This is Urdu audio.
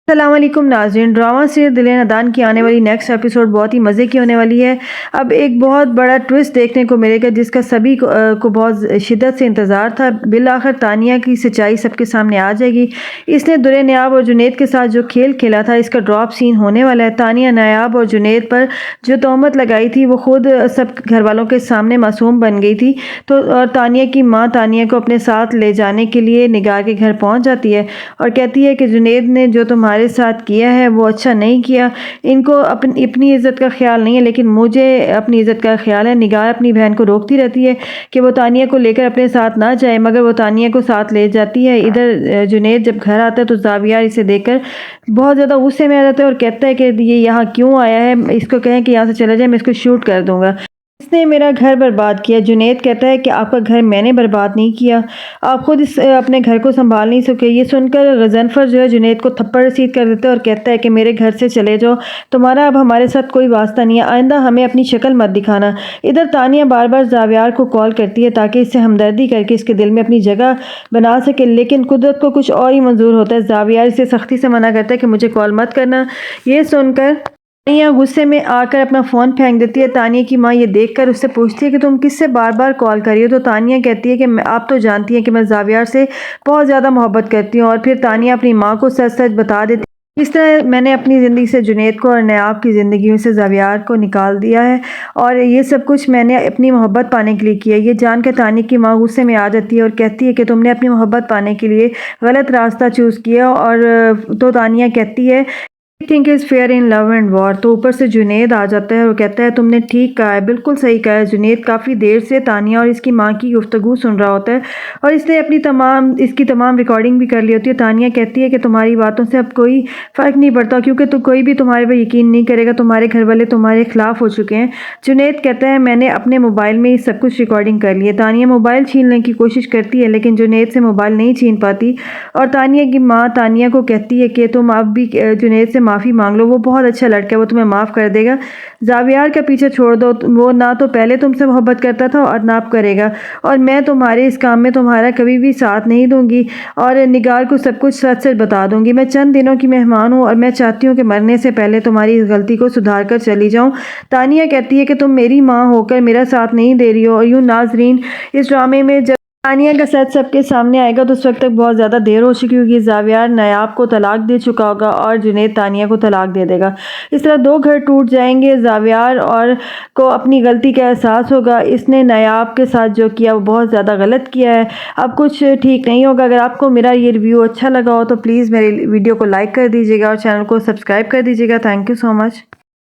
السلام علیکم ناظرین، ڈرامہ سیریل دل نادان کی آنے والی نیکسٹ ایپیسوڈ بہت ہی مزے کی ہونے والی ہے۔ اب ایک بہت بڑا ٹویسٹ دیکھنے کو ملے گا جس کا سبھی کو بہت شدت سے انتظار تھا۔ بالآخر تانیہ کی سچائی سب کے سامنے آ جائے گی۔ اس نے درِ نیاب اور جنید کے ساتھ جو کھیل کھیلا تھا اس کا ڈراپ سین ہونے والا ہے۔ تانیہ نیاب اور جنید پر جو تہمت لگائی تھی وہ خود سب گھر والوں کے سامنے معصوم بن گئی تھی اور تانیہ کی ماں تانیہ کو اپنے ساتھ لے جانے کے لیے نگار کے گھر پہنچ جاتی ہے اور کہتی ہے کہ جنید نے جو تمہارے ساتھ کیا ہے وہ اچھا نہیں کیا۔ ان کو اپنی عزت کا خیال نہیں ہے لیکن مجھے اپنی عزت کا خیال ہے۔ نگار اپنی بہن کو روکتی رہتی ہے کہ وہ تانیہ کو لے کر اپنے ساتھ نہ جائے مگر وہ تانیہ کو ساتھ لے جاتی ہے۔ ادھر جنید جب گھر آتا ہے تو زاویار اسے دیکھ کر بہت زیادہ غصے میں آ جاتا ہے اور کہتا ہے کہ یہ یہاں کیوں آیا ہے، اس کو کہیں کہ یہاں سے چلا جائے، میں اس کو شوٹ کر دوں گا، اس نے میرا گھر برباد کیا۔ جنید کہتا ہے کہ آپ کا گھر میں نے برباد نہیں کیا، آپ خود اپنے گھر کو سنبھال نہیں سکے۔ یہ سن کر غضنفر جو ہے جنید کو تھپڑ رسید کر دیتا ہے اور کہتا ہے کہ میرے گھر سے چلے جاؤ، تمہارا اب ہمارے ساتھ کوئی واسطہ نہیں ہے، آئندہ ہمیں اپنی شکل مت دکھانا۔ ادھر تانیہ بار بار زاویار کو کال کرتی ہے تاکہ اس سے ہمدردی کر کے اس کے دل میں اپنی جگہ بنا سکے لیکن قدرت کو کچھ اور ہی منظور ہوتا ہے۔ زاویار اسے سختی سے منع کرتا ہے کہ مجھے کال مت کرنا۔ یہ سن کر تانیہ غصے میں آ کر اپنا فون پھینک دیتی ہے۔ تانیہ کی ماں یہ دیکھ کر اس سے پوچھتی ہے کہ تم کس سے بار بار کال کر رہی ہو؟ تو تانیہ کہتی ہے کہ آپ تو جانتی ہیں کہ میں زاویار سے بہت زیادہ محبت کرتی ہوں، اور پھر تانیہ اپنی ماں کو سچ سچ بتا دیتی ہے اس طرح میں نے اپنی زندگی سے جنید کو اور نیاب کی زندگیوں سے زاویار کو نکال دیا ہے اور یہ سب کچھ میں نے اپنی محبت پانے کے لیے کیا۔ یہ جان کر تانیہ کی ماں غصے میں آ جاتی ہے اور کہتی ہے کہ تم نے اپنی محبت پانے کے لیے غلط راستہ چوز کیا، اور تو تانیہ کہتی ہے Everything is fair in love and war۔ تو اوپر سے جنید آ جاتا ہے اور کہتا ہے تم نے ٹھیک کہا ہے، بالکل صحیح کہا ہے۔ جنید کافی دیر سے تانیہ اور اس کی ماں کی گفتگو سن رہا ہوتا ہے اور اس نے اس کی تمام ریکارڈنگ بھی کر لی ہوتی ہے۔ تانیہ کہتی ہے کہ تمہاری باتوں سے اب کوئی فرق نہیں پڑتا کیونکہ کوئی بھی تمہارے پر یقین نہیں کرے گا، تمہارے گھر والے تمہارے خلاف ہو چکے ہیں۔ جنید کہتا ہے میں نے اپنے موبائل میں یہ سب کچھ ریکارڈنگ کر لی ہے۔ تانیہ موبائل چھیننے کی کوشش کرتی ہے لیکن جنید سے موبائل نہیں چھین پاتی اور تانیہ کی ماں تانیہ کو کہتی ہے کہ تم اب بھی جنید سے معافی مانگ لو، وہ بہت اچھا لڑکا ہے، وہ تمہیں معاف کر دے گا۔ زاویار کا پیچھے چھوڑ دو، وہ نہ تو پہلے تم سے محبت کرتا تھا اور نہ اب کرے گا، اور میں تمہارے اس کام میں تمہارا کبھی بھی ساتھ نہیں دوں گی اور نگار کو سب کچھ سچ سچ بتا دوں گی۔ میں چند دنوں کی مہمان ہوں اور میں چاہتی ہوں کہ مرنے سے پہلے تمہاری اس غلطی کو سدھار کر چلی جاؤں۔ تانیہ کہتی ہے کہ تم میری ماں ہو کر میرا ساتھ نہیں دے رہی ہو۔ اور یوں ناظرین اس ڈرامے میں جب تانیہ کا سچ سب کے سامنے آئے گا تو اس وقت تک بہت زیادہ دیر ہو چکی ہوگی۔ زاویار نیاب کو طلاق دے چکا ہوگا اور جنید تانیہ کو طلاق دے دے گا۔ اس طرح دو گھر ٹوٹ جائیں گے۔ زاویار کو اپنی غلطی کا احساس ہوگا، اس نے نیاب کے ساتھ جو کیا وہ بہت زیادہ غلط کیا ہے، اب کچھ ٹھیک نہیں ہوگا۔ اگر آپ کو میرا یہ ریویو اچھا لگا ہو تو پلیز میری ویڈیو کو لائک کر دیجیے گا اور چینل کو سبسکرائب کر دیجیے گا۔ Thank you so much.